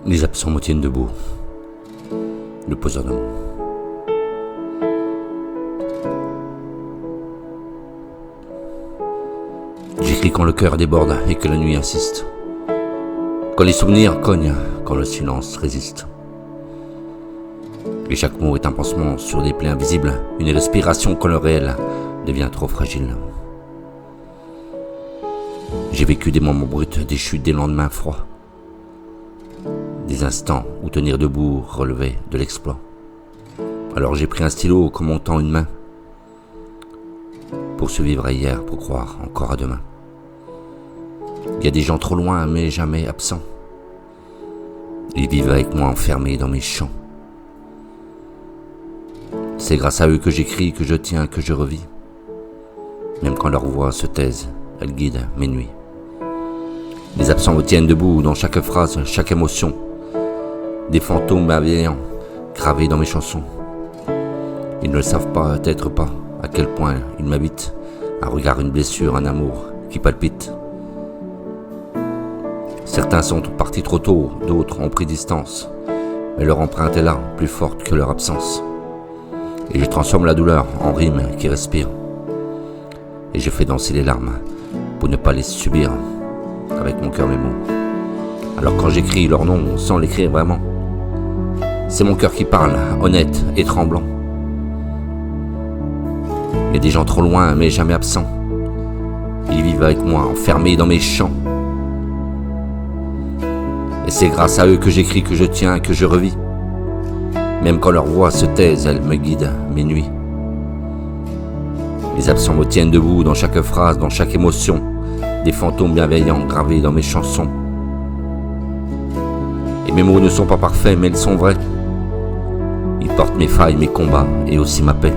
Les absents me tiennent debout. Le poseur de mots. J'écris quand le cœur déborde et que la nuit insiste. Quand les souvenirs cognent, quand le silence résiste. Et chaque mot est un pansement sur des plaies invisibles, une respiration quand le réel devient trop fragile. J'ai vécu des moments bruts, des chutes, des lendemains froids. Des instants où tenir debout relevait de l'exploit. Alors j'ai pris un stylo comme on tend une main pour survivre à hier, pour croire encore à demain. Il y a des gens trop loin mais jamais absents. Ils vivent avec moi enfermés dans mes champs. C'est grâce à eux que j'écris, que je tiens, que je revis. Même quand leurs voix se taisent, elles guident mes nuits. Les absents me tiennent debout dans chaque phrase, chaque émotion. Des fantômes bienveillants gravés dans mes chansons. Ils ne le savent peut-être pas à quel point ils m'habitent. Un regard, une blessure, un amour qui palpite. Certains sont partis trop tôt, d'autres ont pris distance. Mais leur empreinte est là, plus forte que leur absence. Et je transforme la douleur en rime qui respire. Et je fais danser les larmes pour ne pas les subir. Avec mon cœur mes mots. Alors quand j'écris leur nom sans l'écrire vraiment, c'est mon cœur qui parle, honnête et tremblant. Il y a des gens trop loin mais jamais absents. Ils vivent avec moi, enfermés dans mes champs. Et c'est grâce à eux que j'écris, que je tiens, que je revis. Même quand leurs voix se taisent, elles me guident mes nuits. Les absents me tiennent debout dans chaque phrase, dans chaque émotion. Des fantômes bienveillants gravés dans mes chansons. Et mes mots ne sont pas parfaits, mais ils sont vrais. Ils portent mes failles, mes combats et aussi ma paix.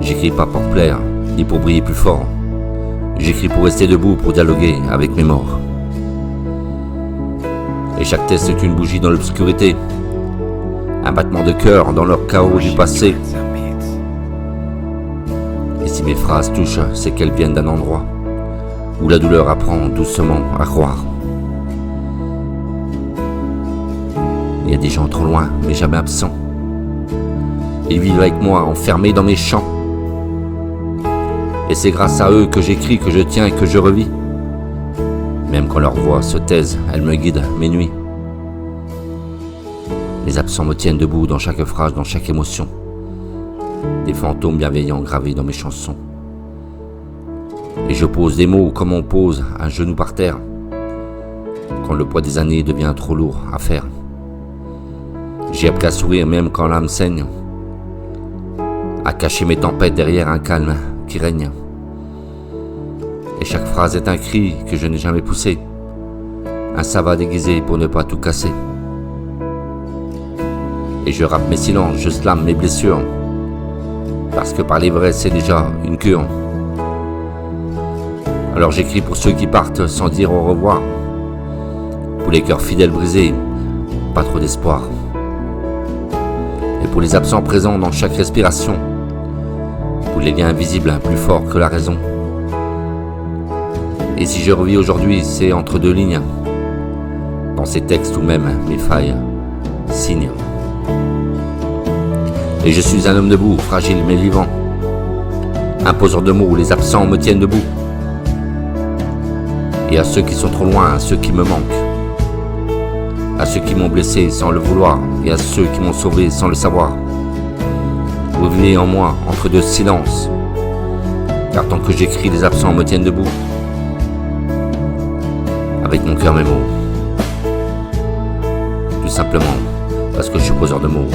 J'écris pas pour plaire, ni pour briller plus fort. J'écris pour rester debout, pour dialoguer avec mes morts. Et chaque texte est une bougie dans l'obscurité. Un battement de cœur dans leur chaos du passé. Et si mes phrases touchent, c'est qu'elles viennent d'un endroit où la douleur apprend doucement à croire. Il y a des gens trop loin, mais jamais absents. Ils vivent avec moi, enfermés dans mes champs. Et c'est grâce à eux que j'écris, que je tiens et que je revis. Même quand leurs voix se taisent, elles me guident mes nuits. Les absents me tiennent debout dans chaque phrase, dans chaque émotion. Des fantômes bienveillants gravés dans mes chansons. Et je pose des mots comme on pose un genou par terre, quand le poids des années devient trop lourd à faire. J'ai appris à sourire même quand l'âme saigne, à cacher mes tempêtes derrière un calme qui règne. Et chaque phrase est un cri que je n'ai jamais poussé, un savant déguisé pour ne pas tout casser. Et je rappe mes silences, je slame mes blessures, parce que parler vrai c'est déjà une cure. Alors j'écris pour ceux qui partent sans dire au revoir, pour les cœurs fidèles brisés, pas trop d'espoir. Et pour les absents présents dans chaque respiration, pour les liens invisibles plus forts que la raison. Et si je revis aujourd'hui, c'est entre deux lignes, dans ces textes ou même mes failles signent. Et je suis un homme debout, fragile mais vivant, un poseur de mots où les absents me tiennent debout. Et à ceux qui sont trop loin, à ceux qui me manquent, à ceux qui m'ont blessé sans le vouloir, et à ceux qui m'ont sauvé sans le savoir. Vous vivez en moi, entre deux silences, car tant que j'écris, les absents me tiennent debout. Avec mon cœur mes mots. Tout simplement, parce que je suis poseur de mots.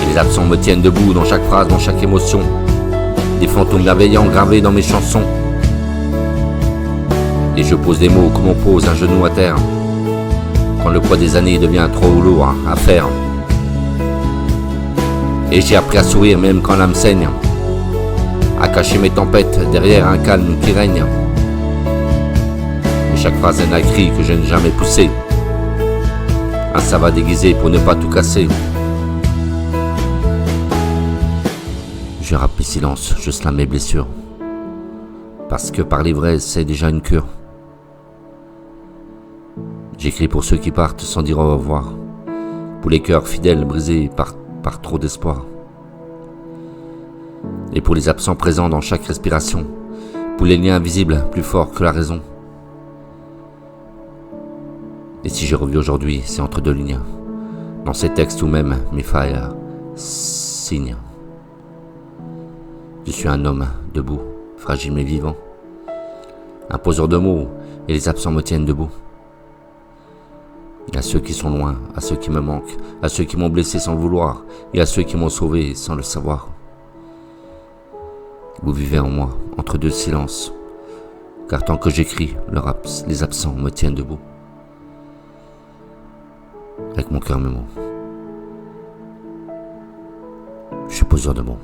Et les absents me tiennent debout dans chaque phrase, dans chaque émotion. Des fantômes bienveillants gravés dans mes chansons. Et je pose des mots comme on pose un genou à terre, quand le poids des années devient trop lourd à faire. Et j'ai appris à sourire même quand l'âme saigne, à cacher mes tempêtes derrière un calme qui règne. Et chaque phrase est un cri que je n'ai jamais poussé, un savant déguisé pour ne pas tout casser. Je rappe mes silences, je slame mes blessures, parce que parler vrai c'est déjà une cure. J'écris pour ceux qui partent sans dire au revoir, pour les cœurs fidèles brisés par trop d'espoir, et pour les absents présents dans chaque respiration, pour les liens invisibles plus forts que la raison. Et si je revis aujourd'hui, c'est entre deux lignes, dans ces textes où même mes failles signent. Je suis un homme debout, fragile mais vivant, un poseur de mots, et les absents me tiennent debout. À ceux qui sont loin, à ceux qui me manquent, à ceux qui m'ont blessé sans le vouloir, et à ceux qui m'ont sauvé sans le savoir. Vous vivez en moi, entre deux silences, car tant que j'écris, les absents me tiennent debout. Avec mon cœur mes mots. Je suis poseur de mots.